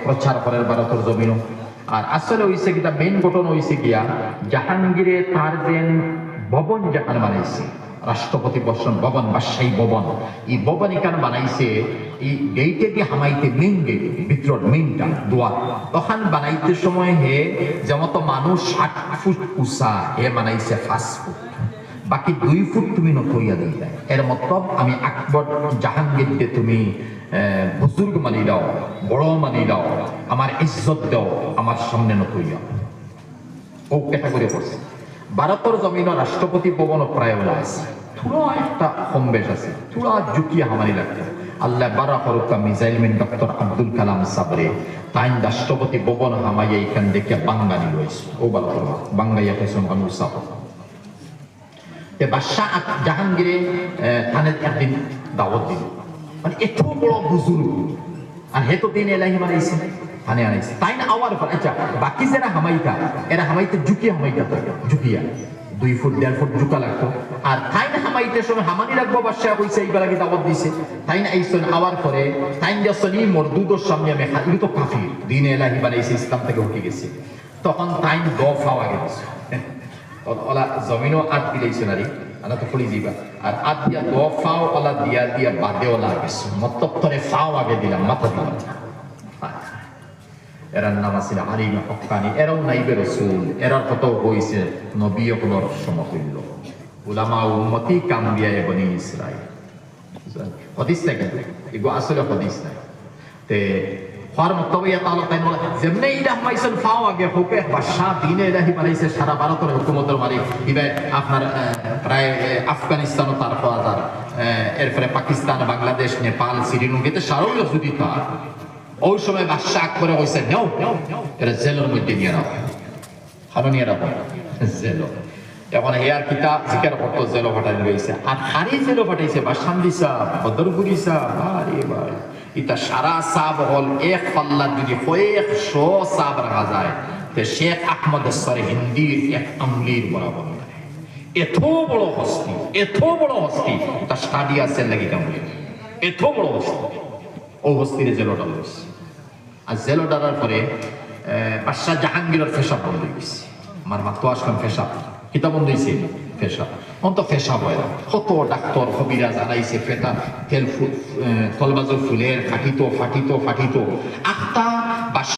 প্রচার করার ভারতের জমিন। আর আসলে হইছে কিটা মেইন ঘটনা হইছে গিয়া জাহাঙ্গীরে তার যেন ভবন যেখানে বানাইছে রাষ্ট্রপতি বসন ভবন বাদশাহী ভবন, এই ভবন এখানে বানাইছে এই গেইটে দিয়ে হামাইতে মেইন গেট ভিতর মেইনটা দোয়ার তখন বানাইতে সময় হে যেমন মানুষ 60 ফুট উঁচা হে বানাইছে 5 ফুট, বাকি 2 ফুট তুমি নথইয়া দিই। এর মতলব আমি আকবর জাহাঙ্গীরকে তুমি বুজুর্গ মানি দাও, বড় মানি দাও, আমার ইজ্জত দাও, আমার সামনে নথইয়া। ও ক্যাটাগরি করছে ভারতের জমিন রাষ্ট্রপতি ভবন প্রায় ওলা আছে, থোড়া একটা কম বেশ আছে, থোড়া ঝুঁকিয়ে হামারি লাগছে। আল্লাহ বারা ফরুকা মিসাইল মিন ডক্টর আব্দুল কালাম সাবরে তাইন রাষ্ট্রপতি ভবন হামাইয়া এখান দেখে বাঙ্গালি রয়েছে। ও বালা বাঙ্গাইয়া পেছন মানুষ সাব বাদশাহ জাহাঙ্গীরে থানের একদিন দাওয়াত দিল, মানে এত বড় বুজুর্গ আর হেতো দিন এলাহি মানাইছে থানে আনাইছে তাই না আওয়ার পর। আচ্ছা বাকি যারা হামাইতা এরা হামাইতে ঝুঁকিয়া হামাইতা থাকে, ঝুঁকিয়া 2 ফুট 1.5 ফুট ঝুঁকা লাগতো। আর তাই না হামাইতে সময় হামানি রাখবো বাদশাহ কইছে এইবার আগে দাওয়াত দিছে তাই না এইসন আওয়ার পরে তাই যাচ্ছেন এই মরদুদর সামনে আমি এগুলো তো কাফির দিন এলাহি বানাইছে ইসলাম থেকে উঠে গেছে, তখন তাই দফা আগে গেছে ওলা জমিনও আট দিলেইছে নারী আনা তো ফুলি দিবা আর আট দিয়া দফাও ওলা দিয়া দিয়া বাদে ওলা গেছে মতত্তরে ফাও আগে দিলাম মাথা দিলাম। এরার নাম আছিল আলিম হক্কানি, এরাও নাইবে রসুল, এরার কথাও হইছে নবী হলোর সমতুল্য, উলামা উম্মতি কামবিয়া বনি ইসরাইল। হদিস নাই কিন্তু এগো আসলে হদিস নাই তে হওয়ার মতলব ইয়া তাআলা তাই বলে যেমনি ইলা মাইসন ফাও আগে হোকে বাদশাহ দিনে ইলাহি বানাইছে সারা ভারতের হুকুমতের মালিক ইবে আপনার প্রায় আফগানিস্তানও তার হাজার, এরপরে পাকিস্তান, বাংলাদেশ, নেপাল, শ্রীলঙ্কাতে সারাও যদি তার ওই সময় বাদশাহ আকবরে কইছে নাও এরা জেলের মধ্যে নিয়ে রাখো, হানো নিয়ে রাখো জেল। এখন হেয়ার কিতাব জিকার করতো জেল ফাটাই রয়েছে আর হারি জেল ফাটাইছে বাসান্দি সাহ বদরপুরি সাহ। আরে ভাই এটা সারা সাব হল এক পাল্লার যদি 100 সাব রাখা যায় তো শেখ আহমদ সরে হিন্দির এক আমলির বরাবর। এত বড় হস্তি, এত বড় হস্তি তার স্টাডি আছে লাগি কামলি, এত বড় হস্তি ও হস্তিরে জেলটা লইছে। আর জেল ডারার পরে বাদশাহ জাহাঙ্গীরের ফেসাব বন্ধ হয়ে গেছে। আমার মা তো আসলাম ফেসাব কিতা বন্ধ হয়েছে ফেসাব অন্ত ফেসাব হয় কত ডাক্তার কবিরাজ আনাইছে ফেটা তেল তলবাজর ফুলের ফাটিত ফাটিত ফাটিত আখতা